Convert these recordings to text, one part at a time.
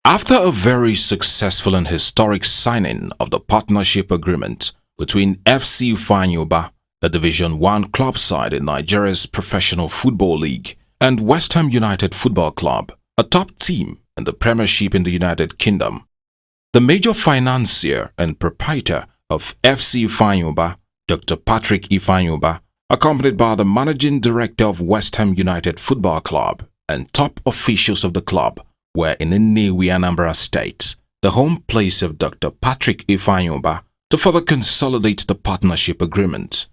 After a very successful and historic signing of the partnership agreement between FC Ifeanyi, a Division 1 club side in Nigeria's professional football league, and Westham United Football Club, a top team in the Premiership in the United Kingdom, the major financier and proprietor of FC Ifeanyi, Dr. Patrick Ifeanyi, accompanied by the managing director of Westham United Football Club and top officials of the club, were in Nnewi, Anambra State, the home place of Dr. Patrick Ifeanyi, to further consolidate the partnership agreement.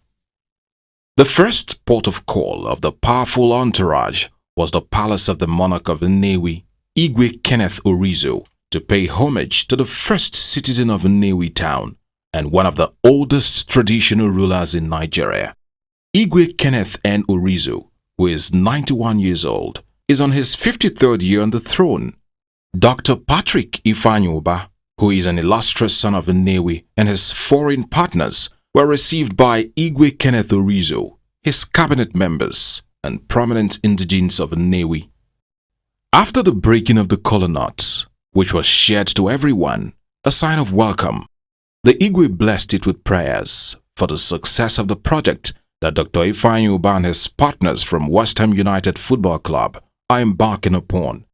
The first port of call of the powerful entourage was the palace of the monarch of Nnewi, Igwe to pay homage to the first citizen of Nnewi town and one of the oldest traditional rulers in Nigeria. Igwe Kenneth N. Orizo, who is 91 years old, is on his 53rd year on the throne. Dr. Patrick Ifeanyi, who is an illustrious son of Nnewi, and his foreign partners were received by Igwe Kenneth Orizo, his cabinet members, and prominent indigents of Nnewi. After the breaking of the kola nut, which was shared to everyone, a sign of welcome, the Igwe blessed it with prayers for the success of the project that Dr. Ifeanyi and his partners from Westham United Football Club are embarking upon.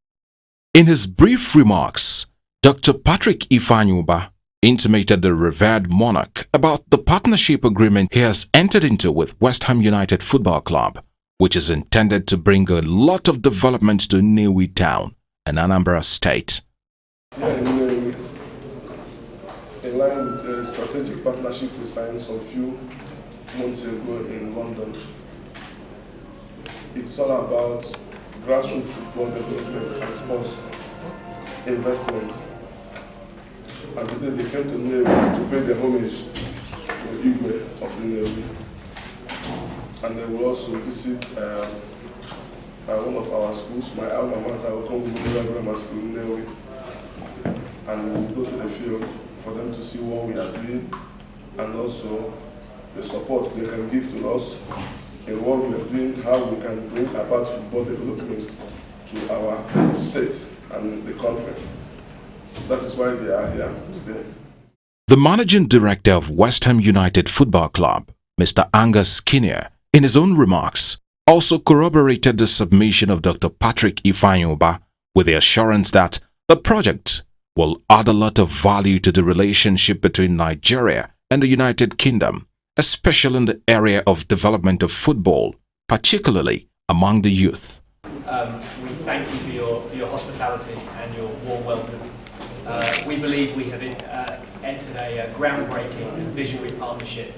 In his brief remarks, Dr. Patrick Ifeanyi intimated the revered monarch about the partnership agreement he has entered into with Westham United Football Club, which is intended to bring a lot of development to Nnewi town and Anambra State. Here in Nnewi, in line with the strategic partnership we signed some few months ago in London, it's all about grassroots football development and sports investment. And today they came to Nnewi to pay their homage to Igwe of Nnewi. And they will also visit one of our schools, my alma mater, Ubah Grammar School in Nnewi. And we will go to the field for them to see what we are doing and also the support they can give to us in what we are doing, how we can bring about football development to our state and the country. That is why they are here today. The managing director of Westham United Football Club, Mr. Angus Skinner, in his own remarks, also corroborated the submission of Dr. Patrick Ifeanyi with the assurance that the project will add a lot of value to the relationship between Nigeria and the United Kingdom, especially in the area of development of football, particularly among the youth. We thank you for your hospitality and your warm welcome. We believe we have entered a groundbreaking and visionary partnership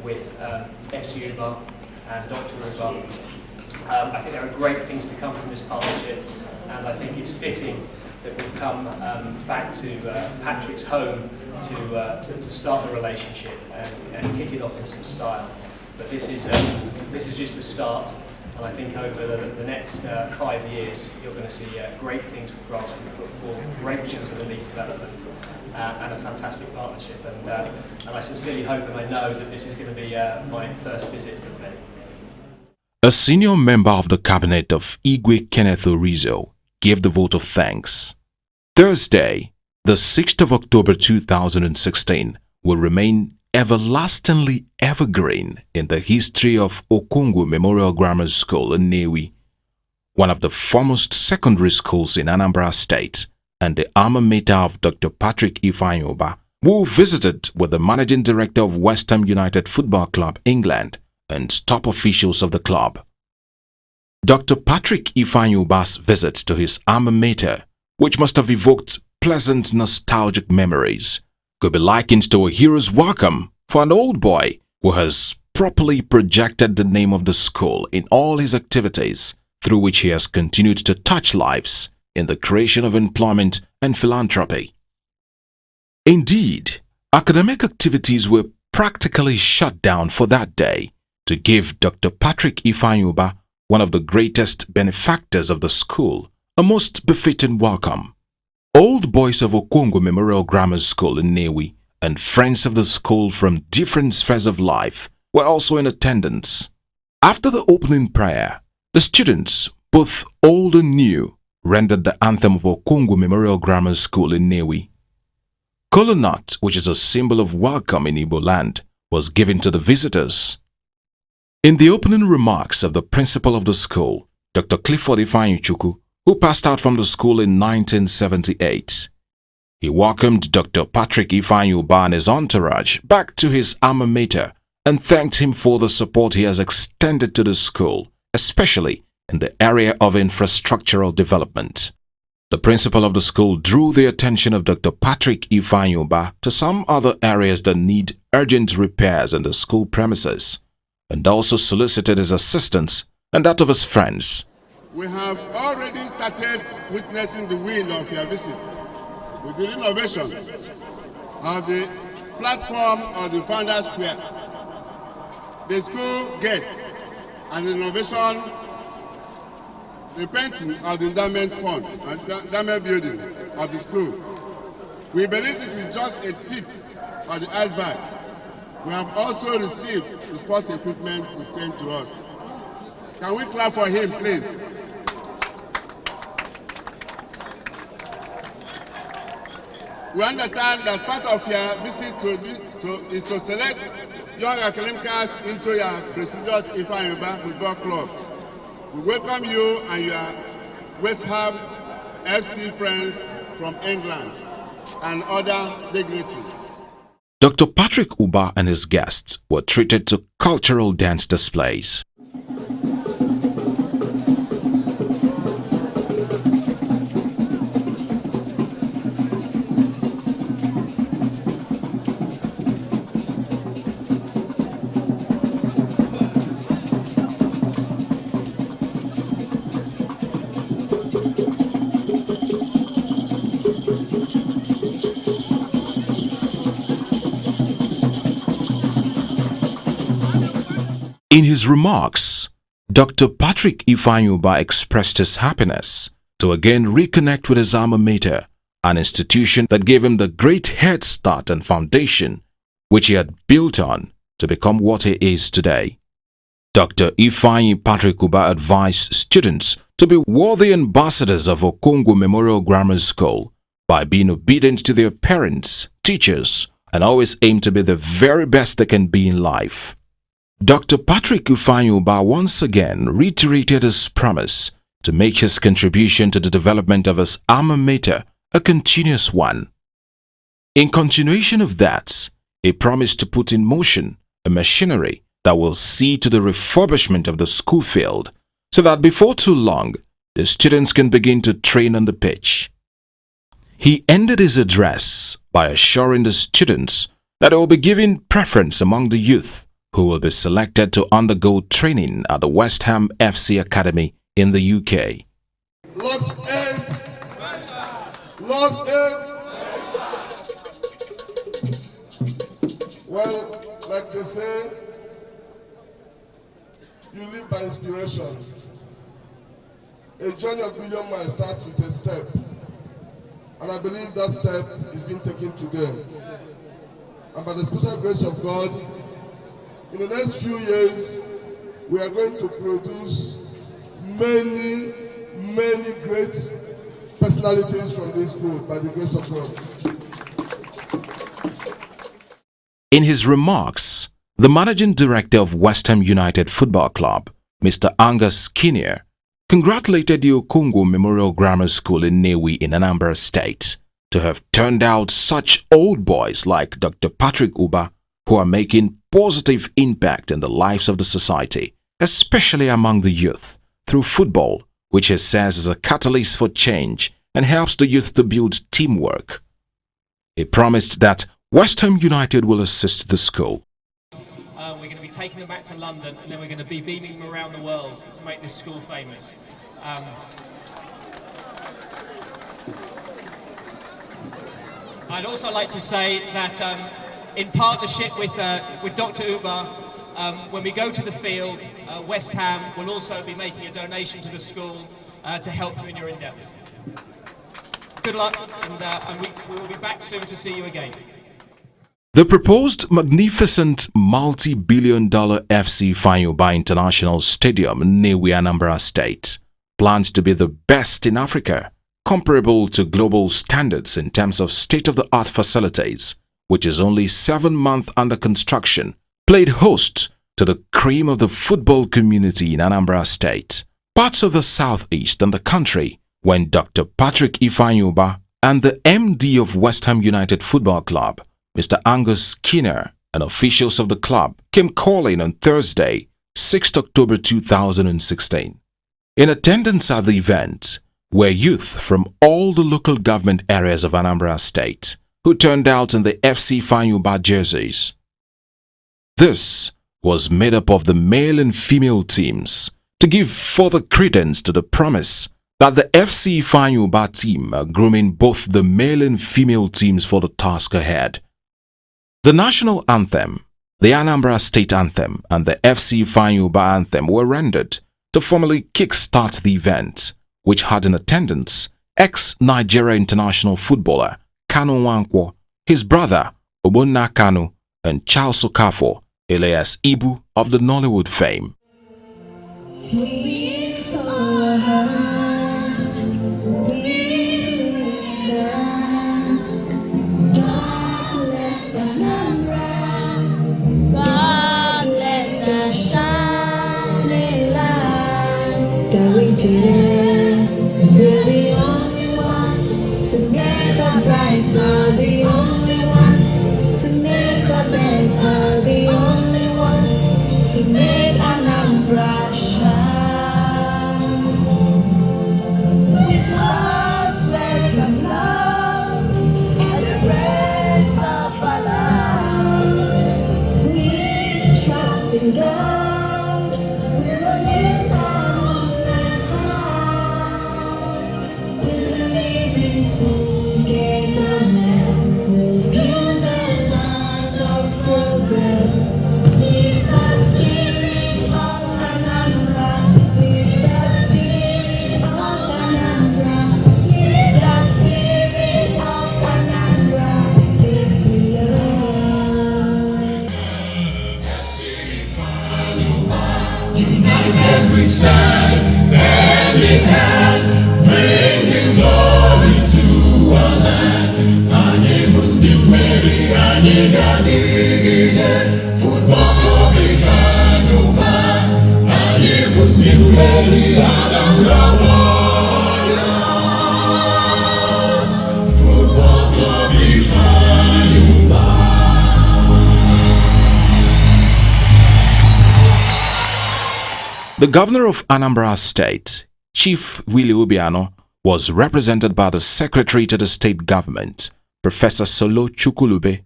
with FC Ubah and Dr. Ubah. I think there are great things to come from this partnership, and I think it's fitting that we've come back to Patrick's home to start the relationship and kick it off in some style. But this is just the start, and I think over the next 5 years you're going to see great things with grassroots football, great things with the league development, and a fantastic partnership. And I sincerely hope and I know that this is going to be my first visit of many. A senior member of the cabinet of Igwe Kenneth Orizo gave the vote of thanks. Thursday, the 6th of October 2016, will remain everlastingly evergreen in the history of Okongwu Memorial Grammar School in Nnewi, one of the foremost secondary schools in Anambra State, and the alma mater of Dr. Patrick Ifeanyi, who visited with the managing director of Westham United Football Club, England, and top officials of the club. Dr. Patrick Ifeanyi's visit to his alma mater, which must have evoked pleasant nostalgic memories, could be likened to a hero's welcome for an old boy who has properly projected the name of the school in all his activities, through which he has continued to touch lives in the creation of employment and philanthropy. Indeed, academic activities were practically shut down for that day to give Dr. Patrick Ifeanyi, one of the greatest benefactors of the school, a most befitting welcome. Old boys of Okongwu Memorial Grammar School in Nnewi and friends of the school from different spheres of life were also in attendance. After the opening prayer, the students, both old and new, rendered the anthem of Okongo Memorial Grammar School in Nnewi. Kola nut, which is a symbol of welcome in Igbo land, was given to the visitors. In the opening remarks of the principal of the school, Dr. Clifford Ifeanyi, who passed out from the school in 1978, he welcomed Dr. Patrick Ifeanyi Ubah and his entourage back to his alma mater and thanked him for the support he has extended to the school, especially in the area of infrastructural development. The principal of the school drew the attention of Dr. Patrick Ifeanyi Ubah to some other areas that need urgent repairs in the school premises, and also solicited his assistance and that of his friends. We have already started witnessing the wind of your visit with the renovation of the platform of the Founders Square, the school gate, and the renovation, repainting of the endowment fund and endowment building of the school. We believe this is just a tip of the iceberg. We have also received the sports equipment to send to us. Can we clap for him, please? We understand that part of your visit is to select young academicians into your prestigious Ifeanyi Ubah Football Club. We welcome you and your Westham FC friends from England and other dignitaries. Dr. Patrick Ubah and his guests were treated to cultural dance displays. In his remarks, Dr. Patrick Ifeanyi Ubah expressed his happiness to again reconnect with his alma mater, an institution that gave him the great head start and foundation which he had built on to become what he is today. Dr. Ifeanyi Patrick Ubah advised students to be worthy ambassadors of Okongo Memorial Grammar School by being obedient to their parents, teachers, and always aim to be the very best they can be in life. Dr. Patrick Ifeanyi Ubah once again reiterated his promise to make his contribution to the development of his alma mater a continuous one. In continuation of that, he promised to put in motion a machinery that will see to the refurbishment of the school field so that before too long, the students can begin to train on the pitch. He ended his address by assuring the students that they will be given preference among the youth who will be selected to undergo training at the Westham FC Academy in the UK. Lost 8. Lost 8. Well, like they say, you live by inspiration. A journey of million miles starts with a step. And I believe that step is being taken today. And by the special grace of God, in the next few years, we are going to produce many great personalities from this school by the grace of God. In his remarks, the managing director of Westham United Football Club, Mr. Angus Kinnear, congratulated the Okongo Memorial Grammar School in Nnewi in Anambra State to have turned out such old boys like Dr. Patrick Ubah, who are making positive impact in the lives of the society, especially among the youth, through football, which he says is a catalyst for change and helps the youth to build teamwork. He promised that Westham United will assist the school. We're going to be taking them back to London, and then we're going to be beaming them around the world to make this school famous. I'd also like to say that in partnership with Dr. Ubah, when we go to the field, Westham will also be making a donation to the school to help you in your endeavours. Good luck, and we will be back soon to see you again. The proposed magnificent multi-billion-dollar FC Ifeanyi Ubah International Stadium in Nnewi, Anambra State plans to be the best in Africa, comparable to global standards in terms of state-of-the-art facilities, which is only 7 months under construction, played host to the cream of the football community in Anambra State, parts of the southeast and the country, when Dr. Patrick Ifeanyi and the MD of Westham United Football Club, Mr. Angus Skinner, and officials of the club came calling on Thursday, 6 October 2016. In attendance at the event were youth from all the local government areas of Anambra State who turned out in the FC Ifeanyi jerseys. This was made up of the male and female teams to give further credence to the promise that the FC Ifeanyi team are grooming both the male and female teams for the task ahead. The national anthem, the Anambra State anthem, and the FC Ifeanyi anthem were rendered to formally kick-start the event, which had in attendance ex-Nigeria international footballer Kanu Nwankwo, his brother Ogbonna Kanu, and Charles Okafor, alias Ibu of the Nollywood fame. We're the only ones to make it brighter, the only ones to make it better, the only ones to make Anambra shine. With love, sweat and love, and the breath of our lives, we trust in God, we will lift our homeland high. We believe in togetherness, we'll build a land of progress. Lift the spirit of Anambra, lift the spirit of Anambra, lift the spirit of Anambra, states we love. United we stand, hand in hand, bringing glory to our land. Anyị bụ ndị mmeri, anyị ga-adịgide. Football club Ifeanyi Ubah. Anyị bụ ndị mmeri, Anambra Warriors. Football club Ifeanyi Ubah. The governor of Anambra State, Chief Willie Obiano, was represented by the Secretary to the State Government, Professor Solo Chukwulube.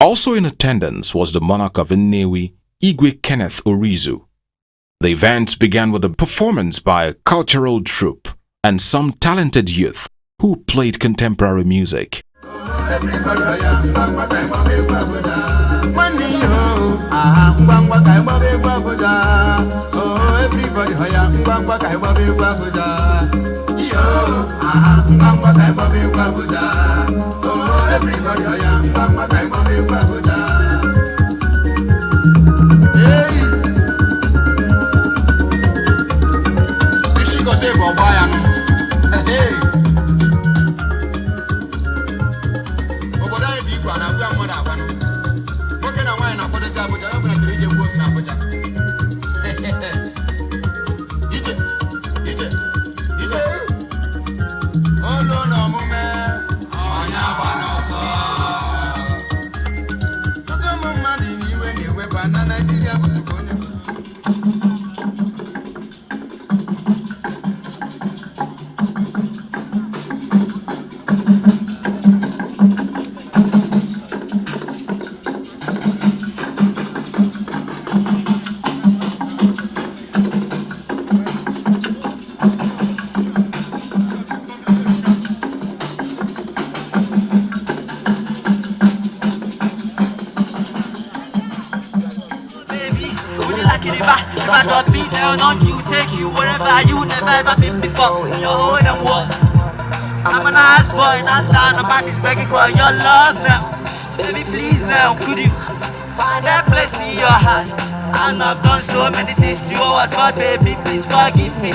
Also in attendance was the monarch of Nnewi, Igwe Kenneth Orizu. The event began with a performance by a cultural troupe and some talented youth who played contemporary music. If I drop beat down on you, take you wherever you never ever been before. In your whole and walk. I'm an ass boy, not down. Nobody's begging for your love now. Baby, please now, could you find that place in your heart? And I've done so many things to you, but baby, please forgive me.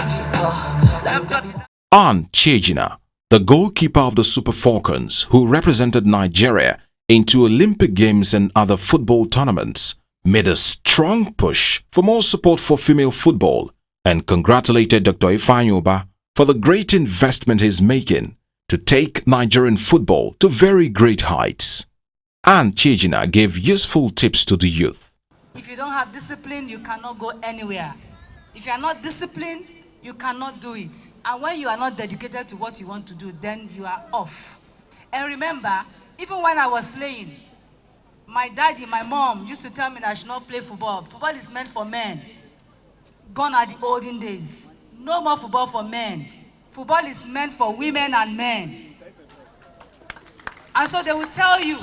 Ann Chejina, the goalkeeper of the Super Falcons, who represented Nigeria into Olympic Games and other football tournaments, made a strong push for more support for female football and congratulated Dr. Ifeanyi Ubah for the great investment he's making to take Nigerian football to very great heights. Ann Chejina gave useful tips to the youth. If you don't have discipline, you cannot go anywhere. If you are not disciplined, you cannot do it. And when you are not dedicated to what you want to do, then you are off. And remember, even when I was playing, my daddy, my mom used to tell me that I should not play football. Football is meant for men. Gone are the olden days. No more football for men. Football is meant for women and men. And so they will tell you,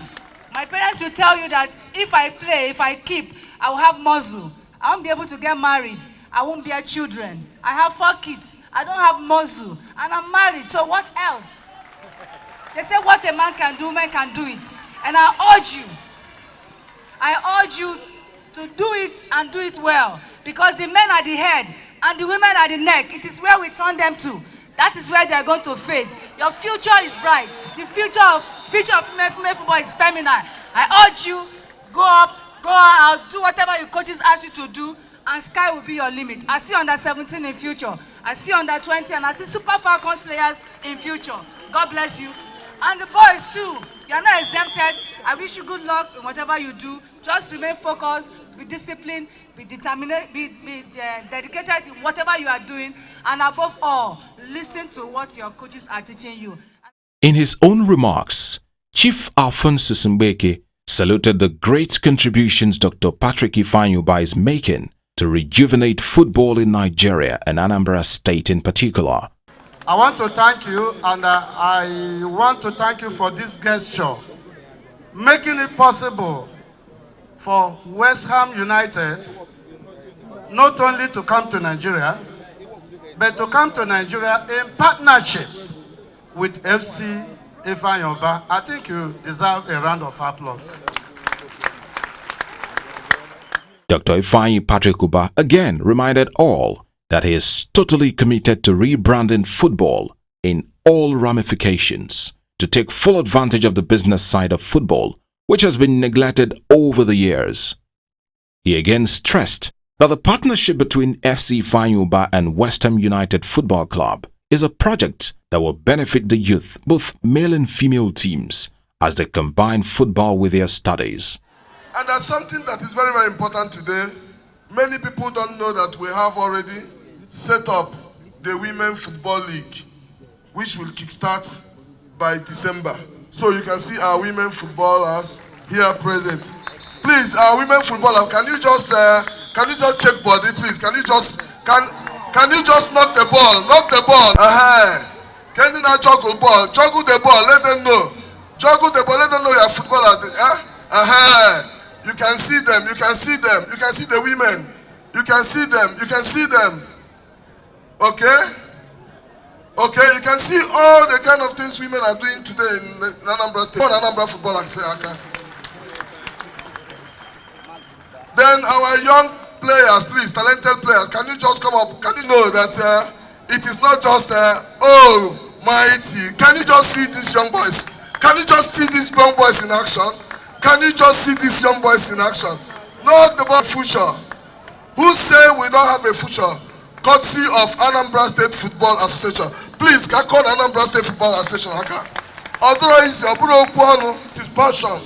my parents will tell you that if I play, if I keep, I will have muscle. I won't be able to get married. I won't bear children. I have 4 kids. I don't have muscle. And I'm married, so what else? They say what a man can do, man can do it. And I urge you to do it and do it well. Because the men are the head and the women are the neck. It is where we turn them to. That is where they are going to face. Your future is bright. The future of female football is feminine. I urge you, go up, go out, do whatever your coaches ask you to do, and sky will be your limit. I see under 17 in future. I see under 20, and I see Super Falcons players in future. God bless you. And the boys too, you are not exempted. I wish you good luck in whatever you do. Just remain focused, be disciplined, be determined, be dedicated in whatever you are doing, and above all, listen to what your coaches are teaching you. In his own remarks, Chief Alphonsus Mbeke saluted the great contributions Dr. Patrick Ifeanyi Ubah is making to rejuvenate football in Nigeria and Anambra State in particular. I want to thank you, and I want to thank you for this gesture, making it possible for Westham United not only to come to Nigeria, but to come to Nigeria in partnership with FC Ifeanyi Ubah. I think you deserve a round of applause. Dr. Ifeanyi Patrick Ubah again reminded all that he is totally committed to rebranding football in all ramifications to take full advantage of the business side of football, which has been neglected over the years. He again stressed that the partnership between FC Ifeanyi Ubah and Westham United Football Club is a project that will benefit the youth, both male and female teams, as they combine football with their studies. And there's something that is very, very important today. Many people don't know that we have already set up the Women Football League, which will kickstart by December. So you can see our women footballers here present. Please, our women footballers, can you just check body, please? Can you just knock the ball? Knock the ball. Can you not juggle ball? Juggle the ball. Let them know. Juggle the ball. Let them know you're a footballer. You can see them. You can see them. You can see the women. You can see them. You can see them. Okay? Okay, you can see all the kind of things women are doing today in Anambra State. Anambra football, Then our young players, please, talented players, can you just come up? Can you know that it is not just, oh, mighty. Can you just see these young boys? Can you just see these young boys in action? Can you just see these young boys in action? Not about future. Who say we don't have a future? Courtesy of Anambra State Football Association. Please, can call Anambra State Football Association. It is passion.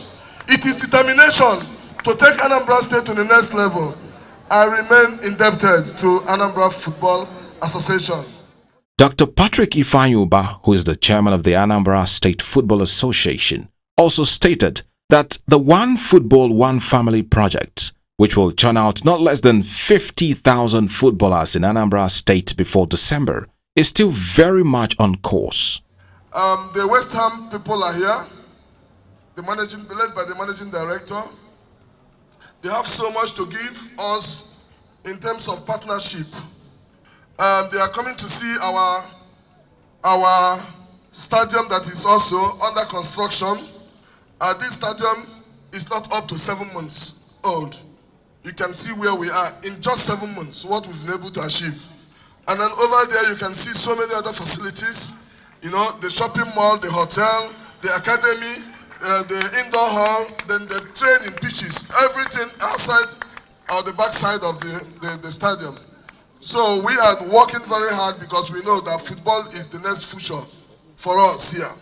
It is determination to take Anambra State to the next level. I remain indebted to Anambra Football Association. Dr. Patrick Ifeanyi Ubah, who is the chairman of the Anambra State Football Association, also stated that the One Football, One Family project, which will churn out not less than 50,000 footballers in Anambra State before December, is still very much on course. The Westham people are here, led by the managing director. They have so much to give us in terms of partnership. They are coming to see our stadium that is also under construction. This stadium is not up to 7 months old. You can see where we are in just 7 months, what we've been able to achieve. And then over there you can see so many other facilities, you know, the shopping mall, the hotel, the academy, the indoor hall, then the training pitches, everything outside or the backside of the stadium. So we are working very hard because we know that football is the next future for us here.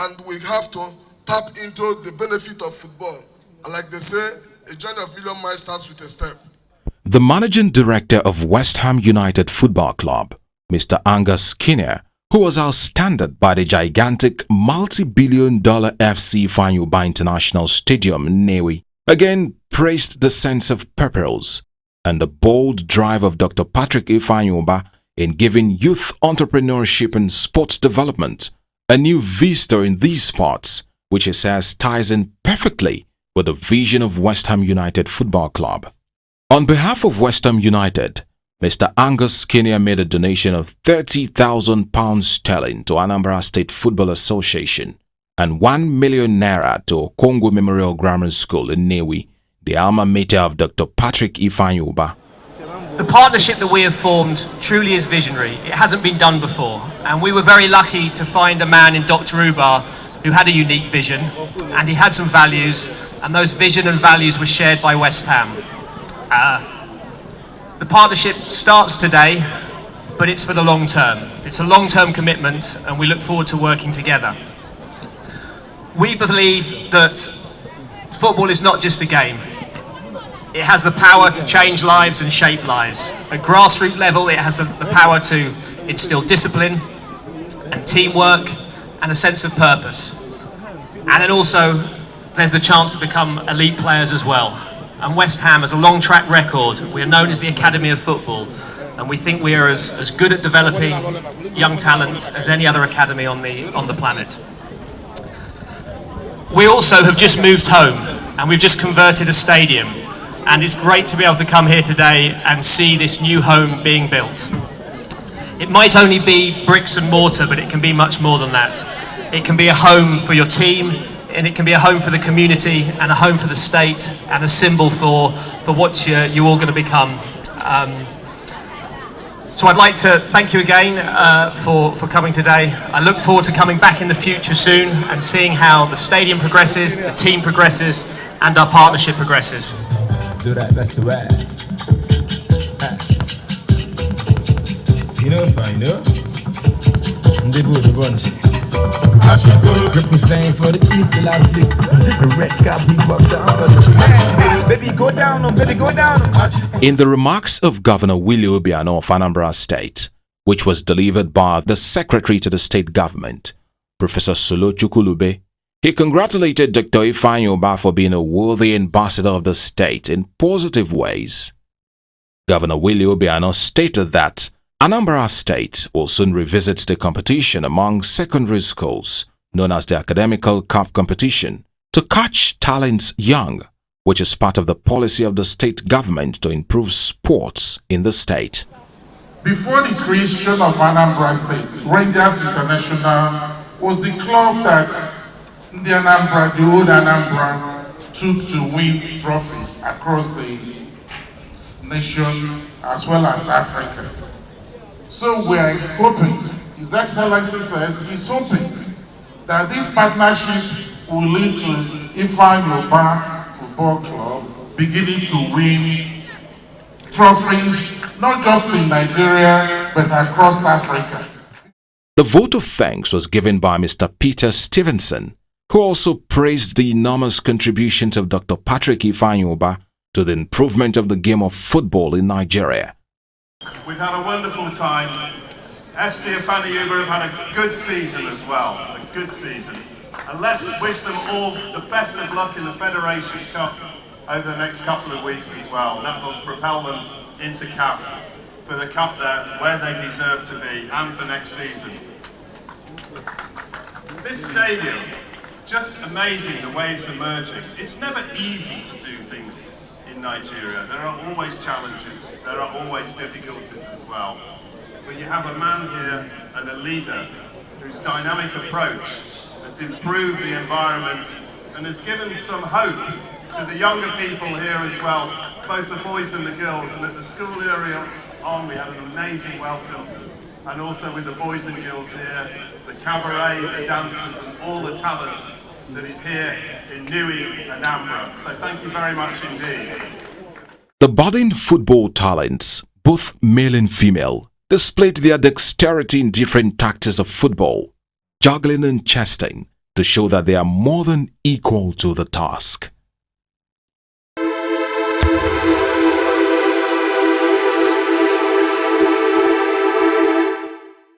And we have to tap into the benefit of football. And like they say, a journey of million miles starts with a step. The managing director of Westham United Football Club, Mr. Angus Skinner, who was outstanded by the gigantic multi-billion-dollar FC Ifeanyi Ubah International Stadium in Nnewi, again praised the sense of purpose and the bold drive of Dr. Patrick Ifeanyi Ubah in giving youth entrepreneurship and sports development a new vista in these sports, which he says ties in perfectly with the vision of Westham United Football Club. On behalf of Westham United, Mr. Angus Skinner made a donation of £30,000 sterling to Anambra State Football Association and ₦1 million to Congo Memorial Grammar School in Nnewi, the alma mater of Dr. Patrick Ifeanyi Ubah. The partnership that we have formed truly is visionary. It hasn't been done before, and we were very lucky to find a man in Dr. Ubah who had a unique vision, and he had some values, and those vision and values were shared by Westham. The partnership starts today, but it's for the long term. It's a long-term commitment, and we look forward to working together. We believe that football is not just a game. It has the power to change lives and shape lives. At grassroots level, it has the power to instill discipline and teamwork and a sense of purpose. And then also, there's the chance to become elite players as well. And West Ham has a long track record. We are known as the Academy of Football, and we think we are as good at developing young talent as any other academy on the planet. We also have just moved home, and we've just converted a stadium. And it's great to be able to come here today and see this new home being built. It might only be bricks and mortar, but it can be much more than that. It can be a home for your team, and it can be a home for the community, and a home for the state, and a symbol for what you're all going to become. So I'd like to thank you again for coming today. I look forward to coming back in the future soon and seeing how the stadium progresses, the team progresses, and our partnership progresses. Do that, that's the way. You know, fine, you know? They go the bunch. Represent for the East, the last league. The red cap, big box, baby, go down, baby, go down. In the remarks of Governor Willie Obiano of Anambra State, which was delivered by the Secretary to the State Government, Professor Solo Chukwulube, he congratulated Dr. Ifeanyi Ubah for being a worthy ambassador of the state in positive ways. Governor Willie Obiano stated that Anambra State will soon revisit the competition among secondary schools, known as the Academical Cup competition, to catch talents young, which is part of the policy of the state government to improve sports in the state. Before the creation of Anambra State, Rangers International was the club that the old Anambra took to win trophies across the nation as well as Africa. So we are hoping, His Excellency says, he's hoping that this partnership will lead to Ifeanyi Ubah Football Club beginning to win trophies, not just in Nigeria, but across Africa. The vote of thanks was given by Mr. Peter Stevenson, who also praised the enormous contributions of Dr. Patrick Ifeanyi Ubah to the improvement of the game of football in Nigeria. We've had a wonderful time. FC Ifeanyi Ubah have had a good season as well, a good season. And let's wish them all the best of luck in the Federation Cup over the next couple of weeks as well. That will propel them into CAF for the cup there, where they deserve to be, and for next season. This stadium, just amazing the way it's emerging. It's never easy to do things in Nigeria. There are always challenges, there are always difficulties as well. But you have a man here and a leader whose dynamic approach has improved the environment and has given some hope to the younger people here as well, both the boys and the girls, and at the school area on. We had an amazing welcome. And also with the boys and girls here, the cabaret, the dancers, and all the talent that is here in Nnewi and Ambra. So thank you very much indeed. The budding football talents, both male and female, displayed their dexterity in different tactics of football, juggling and chesting, to show that they are more than equal to the task.